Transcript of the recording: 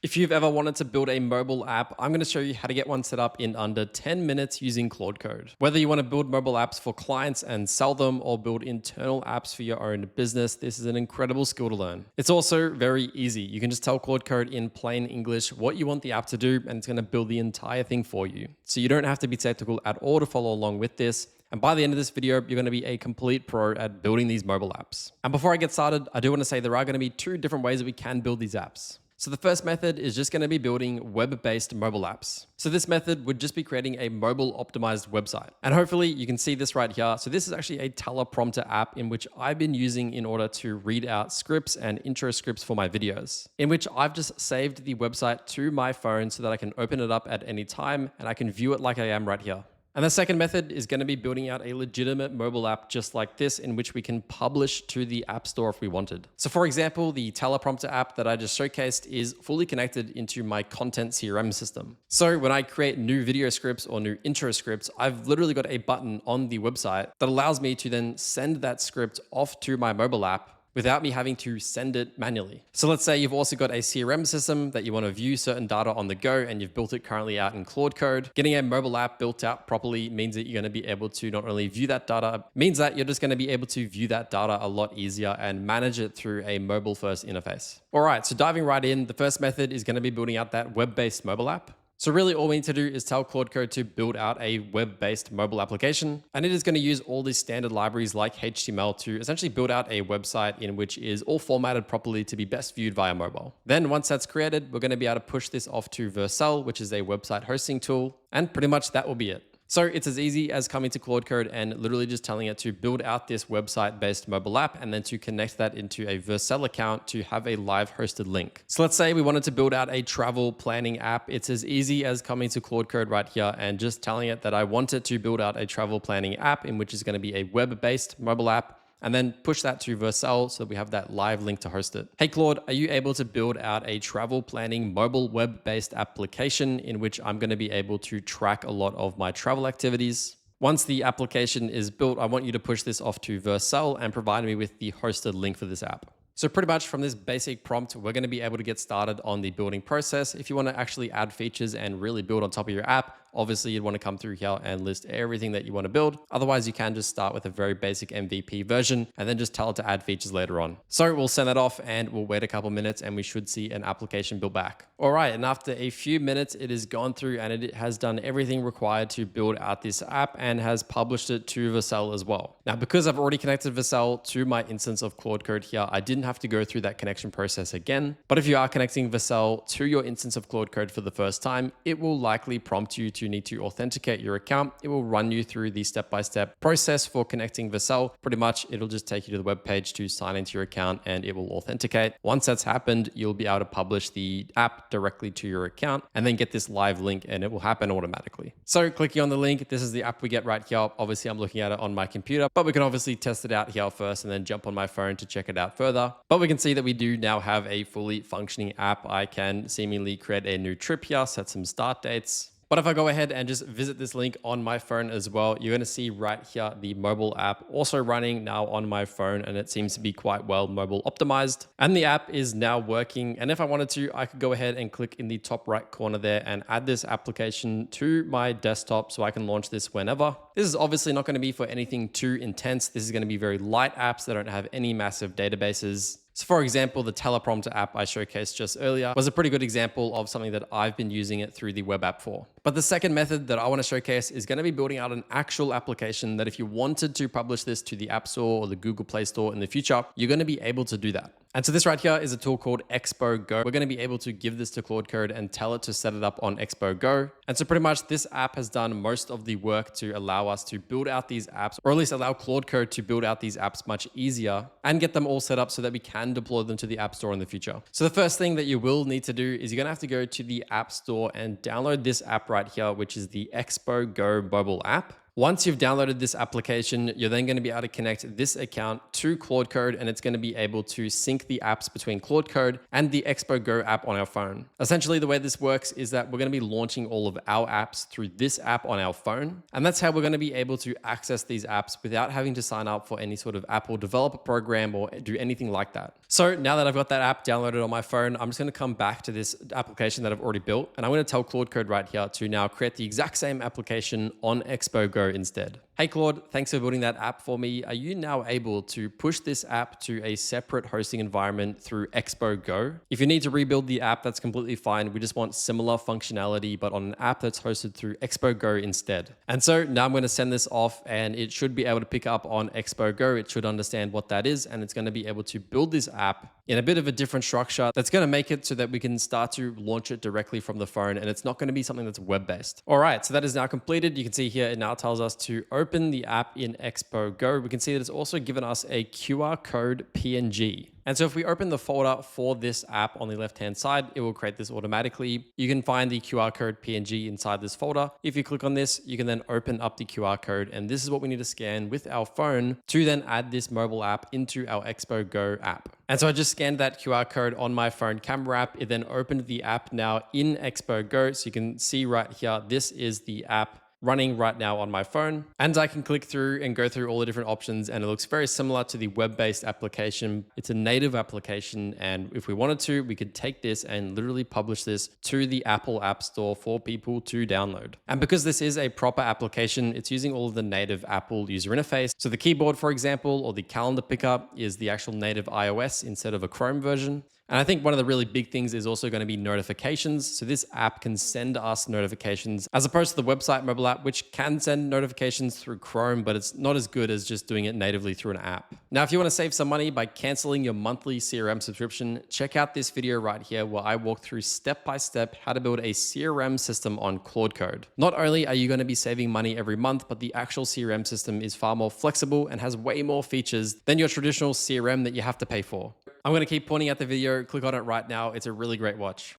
If you've ever wanted to build a mobile app, I'm going to show you how to get one set up in under 10 minutes using Claude Code. Whether you want to build mobile apps for clients and sell them or build internal apps for your own business, this is an incredible skill to learn. It's also very easy. You can just tell Claude Code in plain English what you want the app to do, and it's going to build the entire thing for you. So you don't have to be technical at all to follow along with this. And by the end of this video, you're going to be a complete pro at building these mobile apps. And before I get started, I do want to say there are going to be two different ways that we can build these apps. So the first method is just going to be building web-based mobile apps. So this method would just be creating a mobile optimized website. And hopefully you can see this right here. So this is actually a Teleprompter app in which I've been using in order to read out scripts and intro scripts for my videos, in which I've just saved the website to my phone so that I can open it up at any time and I can view it like I am right here. And the second method is going to be building out a legitimate mobile app just like this, in which we can publish to the App Store if we wanted. So for example, the Teleprompter app that I just showcased is fully connected into my content CRM system. So when I create new video scripts or new intro scripts, I've literally got a button on the website that allows me to then send that script off to my mobile app without me having to send it manually. So let's say you've also got a CRM system that you want to view certain data on the go, and you've built it currently out in Claude Code. Getting a mobile app built out properly means that you're going to be able to not only view that data, means that you're just going to be able to view that data a lot easier and manage it through a mobile first interface. All right, so diving right in, the first method is going to be building out that web-based mobile app. So really all we need to do is tell Claude Code to build out a web-based mobile application, and it is going to use all these standard libraries like HTML to essentially build out a website in which is all formatted properly to be best viewed via mobile. Then once that's created, we're going to be able to push this off to Vercel, which is a website hosting tool, and pretty much that will be it. So it's as easy as coming to Claude Code and literally just telling it to build out this website-based mobile app and then to connect that into a Vercel account to have a live hosted link. So let's say we wanted to build out a travel planning app. It's as easy as coming to Claude Code right here and just telling it that I want it to build out a travel planning app, in which is going to be a web-based mobile app, and then push that to Vercel so that we have that live link to host it. Hey Claude, are you able to build out a travel planning mobile web-based application in which I'm going to be able to track a lot of my travel activities? Once the application is built, I want you to push this off to Vercel and provide me with the hosted link for this app. So pretty much from this basic prompt, we're going to be able to get started on the building process. If you want to actually add features and really build on top of your app, obviously you'd want to come through here and list everything that you want to build. Otherwise, you can just start with a very basic MVP version and then just tell it to add features later on. So we'll send that off and we'll wait a couple minutes and we should see an application built back. All right, and after a few minutes, it has gone through and it has done everything required to build out this app and has published it to Vercel as well. Now, because I've already connected Vercel to my instance of Claude Code here, I didn't have to go through that connection process again. But if you are connecting Vercel to your instance of Claude Code for the first time, it will likely prompt you to need to authenticate your account. It will run you through the step-by-step process for connecting Vercel. Pretty much, it'll just take you to the web page to sign into your account and it will authenticate. Once that's happened, you'll be able to publish the app directly to your account and then get this live link, and it will happen automatically. So clicking on the link, this is the app we get right here. Obviously, I'm looking at it on my computer, but we can obviously test it out here first and then jump on my phone to check it out further. But we can see that we do now have a fully functioning app. I can seemingly create a new trip here, set some start dates. But if I go ahead and just visit this link on my phone as well, you're going to see right here the mobile app also running now on my phone, and it seems to be quite well mobile optimized. And the app is now working. And if I wanted to, I could go ahead and click in the top right corner there and add this application to my desktop so I can launch this whenever. This is obviously not going to be for anything too intense. This is going to be very light apps that don't have any massive databases. So for example, the Teleprompter app I showcased just earlier was a pretty good example of something that I've been using it through the web app for. But the second method that I want to showcase is going to be building out an actual application that if you wanted to publish this to the App Store or the Google Play Store in the future, you're going to be able to do that. And so this right here is a tool called Expo Go. We're going to be able to give this to Claude Code and tell it to set it up on Expo Go. And so pretty much this app has done most of the work to allow us to build out these apps, or at least allow Claude Code to build out these apps much easier and get them all set up so that we can deploy them to the App Store in the future. So the first thing that you will need to do is you're going to have to go to the App Store and download this app right here, which is the Expo Go mobile app. Once you've downloaded this application, you're then going to be able to connect this account to Claude Code, and it's going to be able to sync the apps between Claude Code and the Expo Go app on our phone. Essentially, the way this works is that we're going to be launching all of our apps through this app on our phone. And that's how we're going to be able to access these apps without having to sign up for any sort of Apple developer program or do anything like that. So now that I've got that app downloaded on my phone, I'm just going to come back to this application that I've already built. And I'm going to tell Claude Code right here to now create the exact same application on Expo Go instead. Hey Claude, thanks for building that app for me. Are you now able to push this app to a separate hosting environment through Expo Go? If you need to rebuild the app, that's completely fine. We just want similar functionality, but on an app that's hosted through Expo Go instead. And so now I'm going to send this off and it should be able to pick up on Expo Go. It should understand what that is, and it's going to be able to build this app in a bit of a different structure that's going to make it so that we can start to launch it directly from the phone, and it's not going to be something that's web-based. All right, so that is now completed. You can see here it now tells us to open the app in Expo Go. We can see that it's also given us a QR code PNG. And so if we open the folder for this app on the left-hand side, it will create this automatically. You can find the QR code PNG inside this folder. If you click on this, you can then open up the QR code. And this is what we need to scan with our phone to then add this mobile app into our Expo Go app. And so I just scanned that QR code on my phone camera app. It then opened the app now in Expo Go. So you can see right here, this is the app running right now on my phone. And I can click through and go through all the different options, and it looks very similar to the web-based application. It's a native application, and if we wanted to, we could take this and literally publish this to the Apple App Store for people to download. And because this is a proper application, it's using all of the native Apple user interface. So the keyboard, for example, or the calendar pickup is the actual native iOS instead of a Chrome version. And I think one of the really big things is also going to be notifications. So this app can send us notifications as opposed to the website mobile app, which can send notifications through Chrome, but it's not as good as just doing it natively through an app. Now, if you want to save some money by canceling your monthly CRM subscription, check out this video right here where I walk through step-by-step how to build a CRM system on Claude Code. Not only are you going to be saving money every month, but the actual CRM system is far more flexible and has way more features than your traditional CRM that you have to pay for. I'm going to keep pointing at the video. Click on it right now. It's a really great watch.